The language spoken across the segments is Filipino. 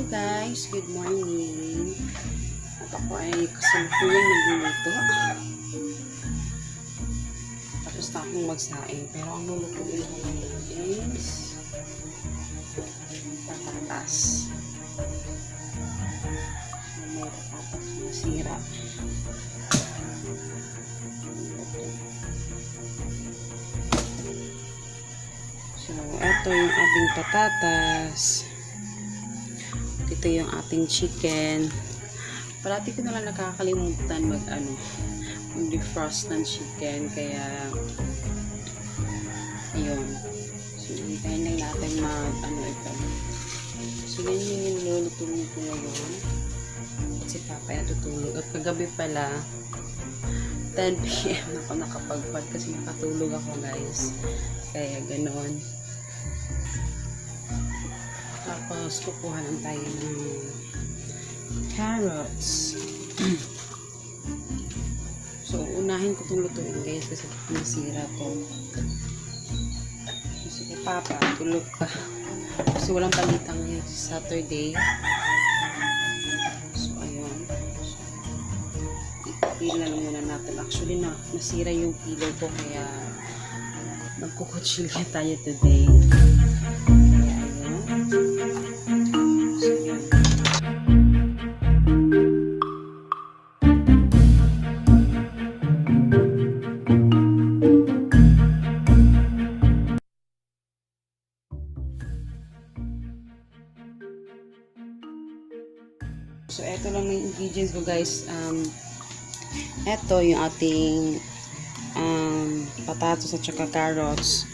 guys, good morning. At ako ay kasalukuyang nagluluto. Tapos na akong magsaing. Pero ang lulutuin ko ngayon is patatas. May patatas na sira. So, ito yung ating patatas. Ito yung ating chicken. Parati ko na lang nakakalimutan mag-defrost ng chicken. Kaya, ayun. So, hintayin lang natin ito. So, yan yung nilulutuin ko ngayon. At si Papa ay natutulog. At kagabi pala, 10 PM ako nakapagpad kasi nakatulog ako, guys. Kaya, ganoon. Tapos, kukuha lang tayo ng carrots. So, unahin ko itong lutuin, guys, kasi nasira to. Kasi kay Papa, tulog pa. Kasi walang palitang ngayon Saturday. So, ayun. Ipil na lang muna natin. Actually, nasira yung pillow ko, kaya magkukutsilya tayo today. So, eto lang yung ingredients ko, guys. Eto yung ating patatas at saka carrots.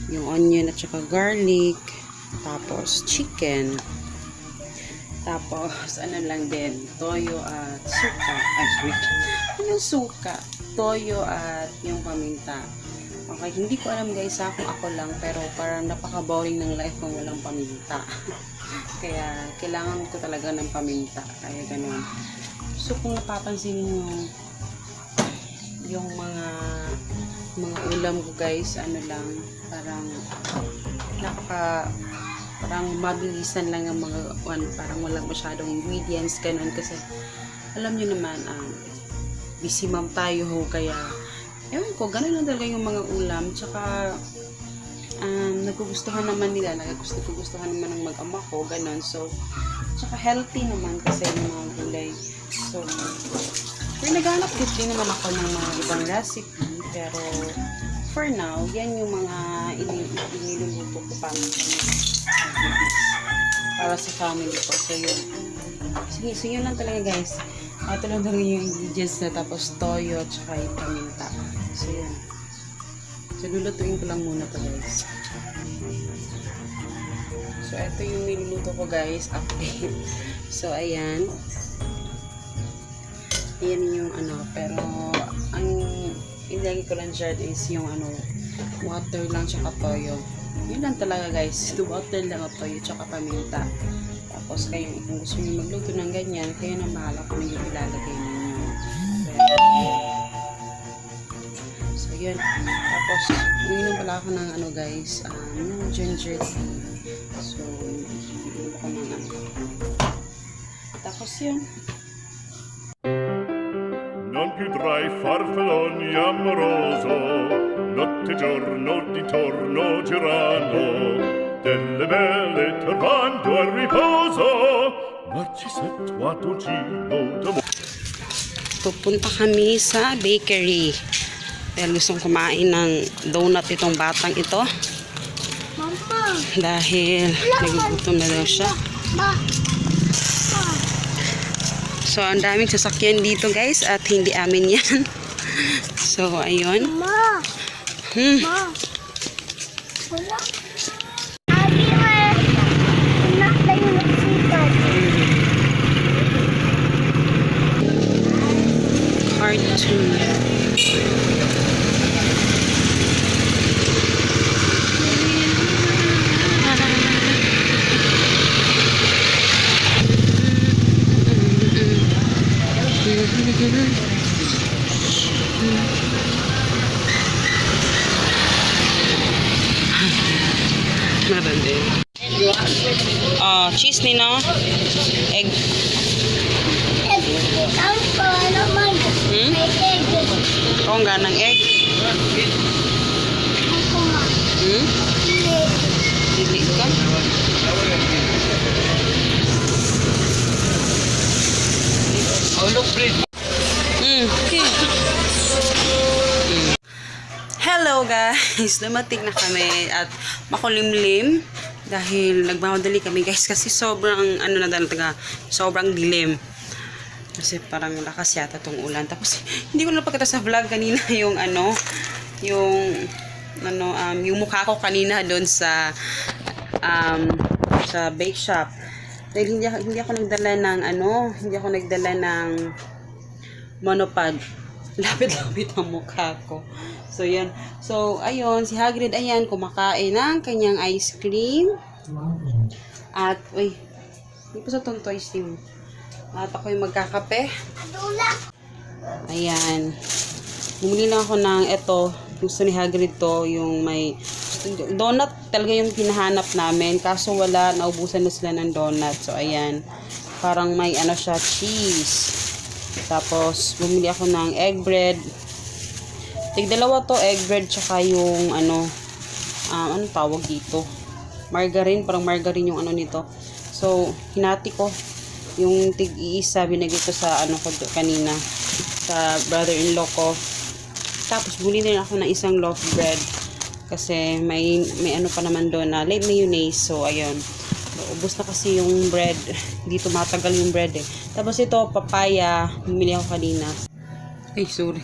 Yung onion at saka garlic. Tapos, chicken. Tapos, ano lang din, toyo at suka. Anong suka? Toyo at yung paminta. Okay, hindi ko alam, guys, kung ako lang, pero parang napaka-boring ng life kung walang paminta. Kaya, kailangan ko talaga ng paminta. Kaya, ganun. So, kung napapansin nyo, yung mga ulam ko, guys, parang mabilisan lang ang mga, parang walang masyadong ingredients, ganun. Kasi, alam nyo naman, busy mom tayo ho, kaya, ewan ko, ganun lang talaga yung mga ulam. Tsaka, nagugustuhan naman naman ng mag-ama ko, ganun. So, tsaka healthy naman kasi yung mga gulay. So, pero naghanap din naman ako ng mga ibang recipe, pero for now, yan yung mga iniluluto ko para sa family ko. So, yun. Sige, so yun lang talaga, guys. Ito lang talaga yung ingredients na, tapos toyo at saka yung paminta. So, yun. So, lulutuin ko lang muna to, guys. So, ito yung niluluto ko, guys. Update. So, ayan. Ayan yung pero, ang ilagay ko lang dyan is yung water lang tsaka toyo. Yun lang talaga, guys. Water lang at toyo tsaka paminta. Tapos, kayo, kung gusto nyo magluto ng ganyan, kayo na bahala kung yung ilalagay ninyo. So, yun. Tapos, uminom pala ako ng guys, yung ginger tea. So, uminom ako ng Tapos, yun. Non più tra i farfalloni amoroso, notte e giorno di torno girano, delle belle turbando al riposo, Narcisetto a Dolcino d'amore. Pupunta kami sa bakery. Dahil gustong kumain ng donut itong batang ito. Mama! Dahil nagugutom na daw siya. So, ang daming sasakyan dito, guys, at hindi amin yan. So, ayun. Ma! Ma! Wala. Abi, anak tayo nagsikat. Cartoon. Meron din. cheese ni no? Egg. Egg. Ang ko, ano man. Hmm? May egg. O nga ng egg. Ako ma. Hmm? Hindi. Dili ka? Okay. Hello guys! Dumating na kami at makulimlim dahil nagmamadali kami guys kasi sobrang ano na talaga, sobrang dilim. Kasi parang lakas yata tong ulan. Tapos hindi ko napakita sa vlog kanina yung yung mukha ko kanina doon sa bake shop. Dahil hindi ako nagdala ng monopod. Lapit-lapit ang mukha ko. So, yan. So, ayun, si Hagrid, ayan, kumakain ng kanyang ice cream. At, uy, hindi pa sa itong toys team. At ako yung magkakape. Dula. Ayan. Bumili lang ako ng ito. Gusto ni Hagrid to, yung may donut talaga yung pinahanap namin. Kaso wala, naubusan na sila ng donut. So, ayan. Parang may ano siya, cheese. Tapos, bumili ako ng egg bread. Tig-dalawa to, egg bread, tsaka yung anong tawag dito? Margarine, parang margarine yung ano nito. So, hinati ko. Yung tig-iisa, binigay ko sa ko kanina. Sa brother-in-law ko. Tapos, bumili din ako ng isang loaf bread. Kasi may ano pa naman doon na light mayonnaise. So, ayun. Ubus na kasi yung bread. Dito matagal yung bread eh. Tapos ito, papaya. Bumili ako kanina. Ay, sorry.